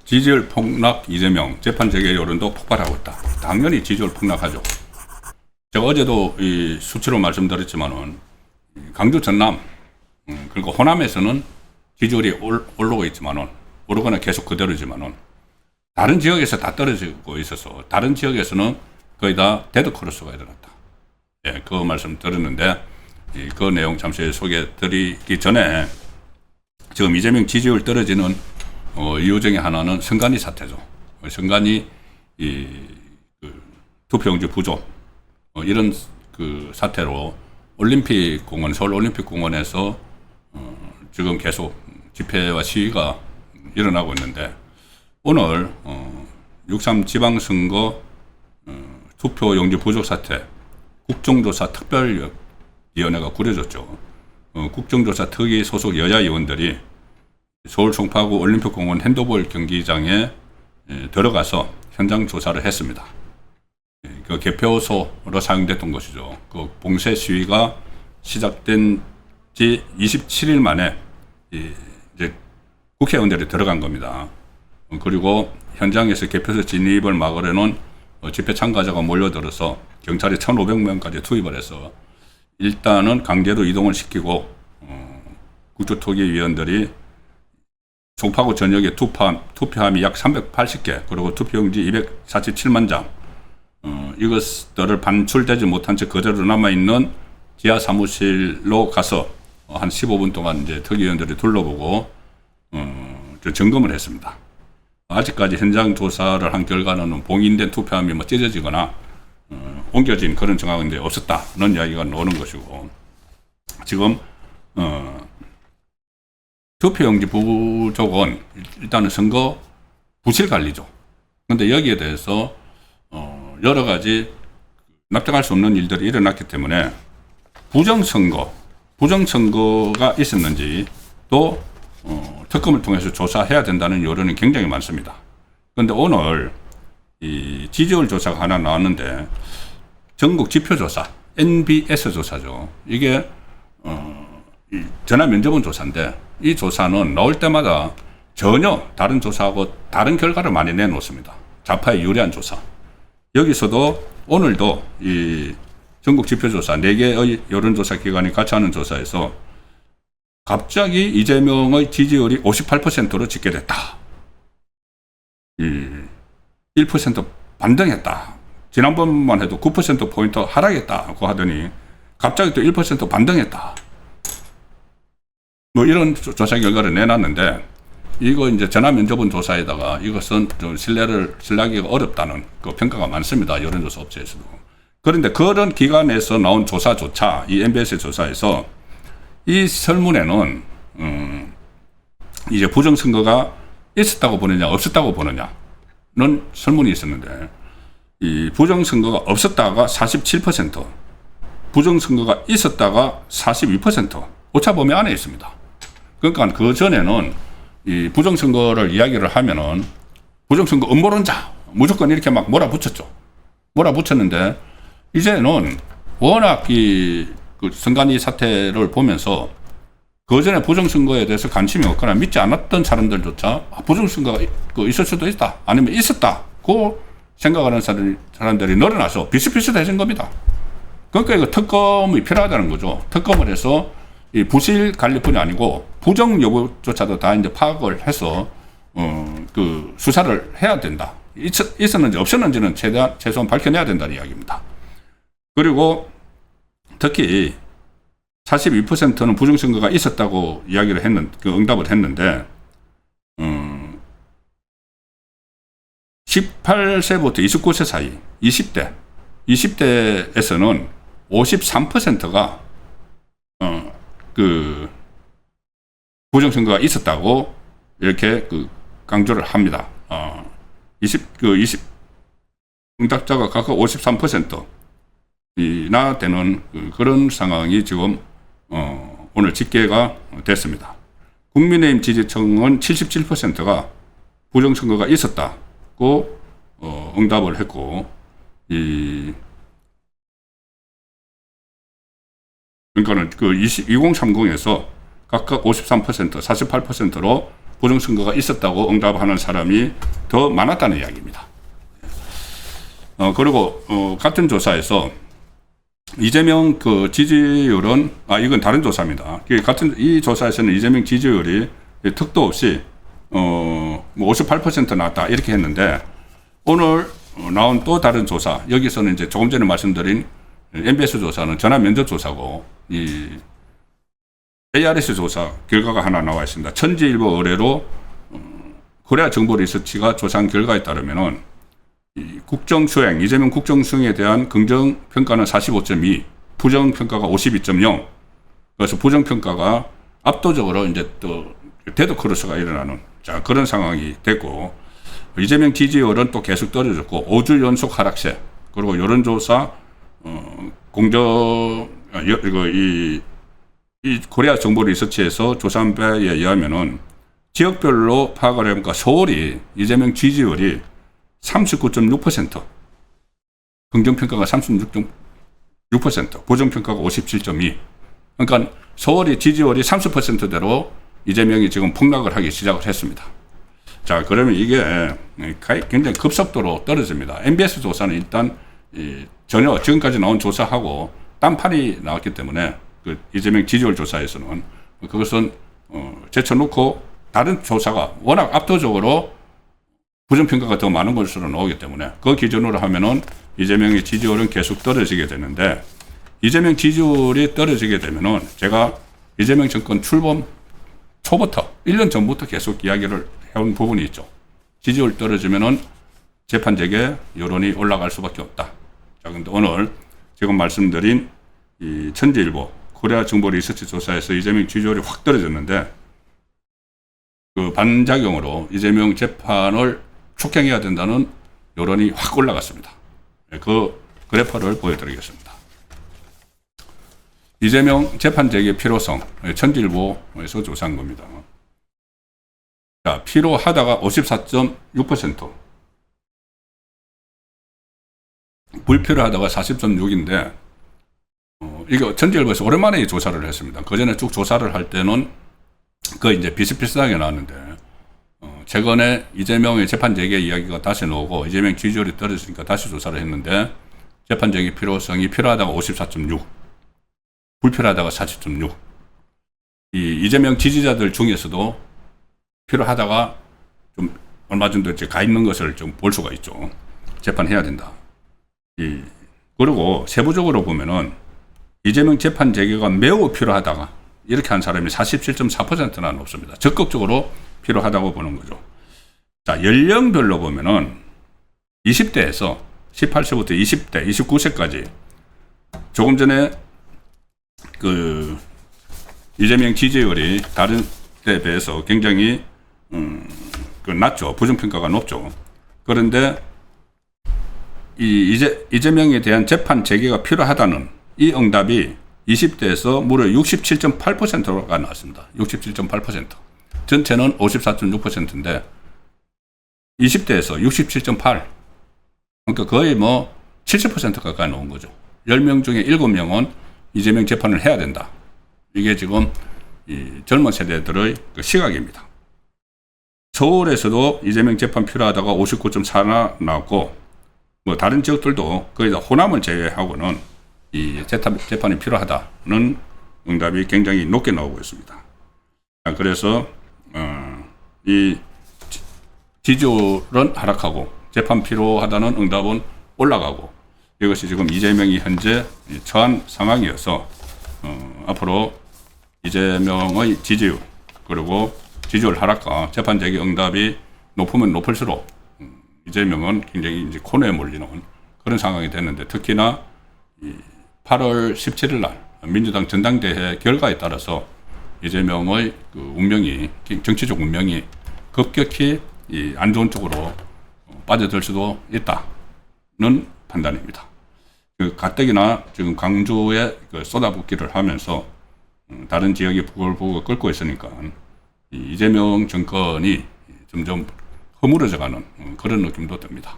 지지율 폭락 이재명 재판 재개 여론도 폭발하고 있다. 당연히 지지율 폭락하죠. 제가 어제도 이 수치로 말씀드렸지만은 강주 전남 그리고 호남에서는 지지율이 오르고 있지만은 오르거나 계속 그대로지만은 다른 지역에서 다 떨어지고 있어서 다른 지역에서는 거의 다 데드크로스가 일어났다. 예, 그 말씀 드렸는데 그 내용 잠시 소개해 드리기 전에 지금 이재명 지지율 떨어지는 이유 중에 하나는 선관위 사태죠. 선관위 투표용지 부족 이런 그 사태로 올림픽공원 서울 올림픽공원에서 지금 계속 집회와 시위가 일어나고 있는데 오늘 6.3 지방선거 투표용지 부족 사태 국정조사 특별위원회가 꾸려졌죠. 국정조사 특위 소속 여야 의원들이 서울 송파구 올림픽공원 핸드볼 경기장에 들어가서 현장 조사를 했습니다. 그 개표소로 사용됐던 것이죠. 그 봉쇄 시위가 시작된 지 27일 만에 이제 국회의원들이 들어간 겁니다. 그리고 현장에서 개표소 진입을 막으려는 집회 참가자가 몰려들어서 경찰이 1,500명까지 투입을 해서 일단은 강제로 이동을 시키고 국조특위 위원들이 송파구 전역에 투표함이 약 380개 그리고 투표용지 247만 장 이것들을 반출되지 못한 채 그대로 남아있는 지하 사무실로 가서 한 15분 동안 이제 특위위원들이 둘러보고 점검을 했습니다. 아직까지 현장 조사를 한 결과는 봉인된 투표함이 뭐 찢어지거나 옮겨진 그런 정황은 이제 없었다는 이야기가 나오는 것이고 지금 투표용지 부족은 일단은 선거 부실 관리죠. 그런데 여기에 대해서 여러 가지 납득할 수 없는 일들이 일어났기 때문에 부정선거가 있었는지 또 특검을 통해서 조사해야 된다는 여론이 굉장히 많습니다. 그런데 오늘 이 지지율 조사가 하나 나왔는데 전국 지표조사 NBS 조사죠. 이게 전화 면접원 조사인데 이 조사는 나올 때마다 전혀 다른 조사하고 다른 결과를 많이 내놓습니다. 좌파에 유리한 조사. 여기서도 오늘도 이 전국 지표조사 4개의 여론조사 기관이 같이 하는 조사에서 갑자기 이재명의 지지율이 58%로 집계됐다. 1% 반등했다. 지난번만 해도 9%포인트 하락했다고 하더니 갑자기 또 1% 반등했다. 뭐 이런 조사 결과를 내놨는데 이거 이제 전화 면접원 조사에다가 이것은 좀 신뢰하기가 어렵다는 그 평가가 많습니다. 여론조사 업체에서도. 그런데 그런 기관에서 나온 조사조차 이 MBS 조사에서 이 설문에는 이제 부정선거가 있었다고 보느냐 없었다고 보느냐는 설문이 있었는데 이 부정선거가 없었다가 47% 부정선거가 있었다가 42% 오차범위 안에 있습니다. 그러니까 그 전에는 이 부정선거를 이야기를 하면은 부정선거 음모론자 무조건 이렇게 막 몰아붙였는데 이제는 워낙 그 선관위 사태를 보면서 그 전에 부정선거에 대해서 관심이 없거나 믿지 않았던 사람들조차 부정선거가 있을 수도 있다 아니면 있었다고 생각하는 사람들이 늘어나서 비슷비슷해진 겁니다. 그러니까 이거 특검이 필요하다는 거죠. 특검을 해서 이 부실 관리뿐이 아니고 부정 여부조차도 다 이제 파악을 해서 그 수사를 해야 된다. 있었는지 없었는지는 최소한 밝혀내야 된다는 이야기입니다. 그리고 특히 42%는 부정선거가 있었다고 이야기를 응답을 했는데 18세부터 29세 사이 20대에서는 53%가 그 부정선거가 있었다고 이렇게 강조를 합니다. 20 응답자가 각각 53%나 되는 그런 상황이 지금 오늘 집계가 됐습니다. 국민의힘 지지층은 77%가 부정선거가 있었다고 응답을 했고 그러니까는 그 2030에서 각각 53%, 48%로 부정선거가 있었다고 응답하는 사람이 더 많았다는 이야기입니다. 그리고 같은 조사에서 이재명 그 지지율은 이건 다른 조사입니다. 같은 이 조사에서는 이재명 지지율이 턱도 없이 뭐 58% 나왔다 이렇게 했는데 오늘 나온 또 다른 조사 여기서는 이제 조금 전에 말씀드린 MBS 조사는 전화 면접 조사고 이 ARS 조사 결과가 하나 나와 있습니다. 천지일보 의뢰로 코리아 정보 리서치가 조사한 결과에 따르면은 이 국정수행, 이재명 국정수행에 대한 긍정평가는 45.2, 부정평가가 52.0. 그래서 부정평가가 압도적으로 이제 또 데드 크로스가 일어나는 그런 상황이 됐고, 이재명 지지율은 또 계속 떨어졌고, 5주 연속 하락세, 그리고 여론조사, 이 코리아 정보 리서치에서 조사한 바에 의하면은 지역별로 파악을 해보니까 서울이 이재명 지지율이 39.6%, 긍정평가가 36.6%, 부정평가가 57.2%. 그러니까 서울이 지지율이 30%대로 이재명이 지금 폭락을 하기 시작을 했습니다. 자, 그러면 이게 굉장히 급속도로 떨어집니다. MBS 조사는 일단 전혀 지금까지 나온 조사하고 딴판이 나왔기 때문에 그 이재명 지지율 조사에서는 그것은 제쳐놓고 다른 조사가 워낙 압도적으로 부정평가가 더 많은 것으로 나오기 때문에 그 기준으로 하면은 이재명의 지지율은 계속 떨어지게 되는데, 이재명 지지율이 떨어지게 되면은 제가 이재명 정권 출범 초부터 1년 전부터 계속 이야기를 해온 부분이 있죠. 지지율 떨어지면은 재판 재개 여론이 올라갈 수밖에 없다. 자, 근데 오늘 지금 말씀드린 이 천지일보 코리아 정보 리서치 조사에서 이재명 지지율이 확 떨어졌는데 그 반작용으로 이재명 재판을 축행해야 된다는 여론이 확 올라갔습니다. 그 그래프를 보여드리겠습니다. 이재명 재판 재개 필요성, 천지일보에서 조사한 겁니다. 자, 필요하다가 54.6%, 불필요하다가 40.6인데, 이거 천지일보에서 오랜만에 이 조사를 했습니다. 그 전에 쭉 조사를 할 때는 이제 비슷비슷하게 나왔는데, 최근에 이재명의 재판 재개 이야기가 다시 나오고, 이재명 지지율이 떨어지니까 다시 조사를 했는데, 재판 재개 필요성이 필요하다가 54.6, 불필요하다가 40.6. 이재명 지지자들 중에서도 필요하다가 좀 얼마 정도 가 있는 것을 좀 볼 수가 있죠. 재판해야 된다. 그리고 세부적으로 보면은 이재명 재판 재개가 매우 필요하다가 이렇게 한 사람이 47.4%나 높습니다. 적극적으로 필요하다고 보는 거죠. 자, 연령별로 보면은 20대에서 18세부터 20대, 29세까지 조금 전에 그 이재명 지지율이 다른 때에 비해서 굉장히 낮죠. 부정평가가 높죠. 그런데 이재명에 대한 재판 재개가 필요하다는 이 응답이 20대에서 무려 67.8%가 나왔습니다. 67.8%. 전체는 54.6%인데 20대에서 67.8. 그러니까 거의 뭐 70% 가까이 나온 거죠. 10명 중에 7명은 이재명 재판을 해야 된다. 이게 지금 이 젊은 세대들의 그 시각입니다. 서울에서도 이재명 재판 필요하다가 59.4나 나왔고, 뭐 다른 지역들도 거의 다 호남을 제외하고는 이 재판이 필요하다는 응답이 굉장히 높게 나오고 있습니다. 그래서 이 지지율은 하락하고 재판 필요하다는 응답은 올라가고, 이것이 지금 이재명이 현재 처한 상황이어서 앞으로 이재명의 지지율 그리고 지지율 하락과 재판 재개 응답이 높으면 높을수록 이재명은 굉장히 이제 코너에 몰리는 그런 상황이 됐는데, 특히나 8월 17일 날 민주당 전당대회 결과에 따라서 이재명의 그 운명이, 정치적 운명이 급격히 안 좋은 쪽으로 빠져들 수도 있다는 판단입니다. 그 가뜩이나 지금 강조에 그 쏟아붓기를 하면서 다른 지역이 부글부글 끓고 있으니까 이재명 정권이 점점 허물어져 가는 그런 느낌도 듭니다.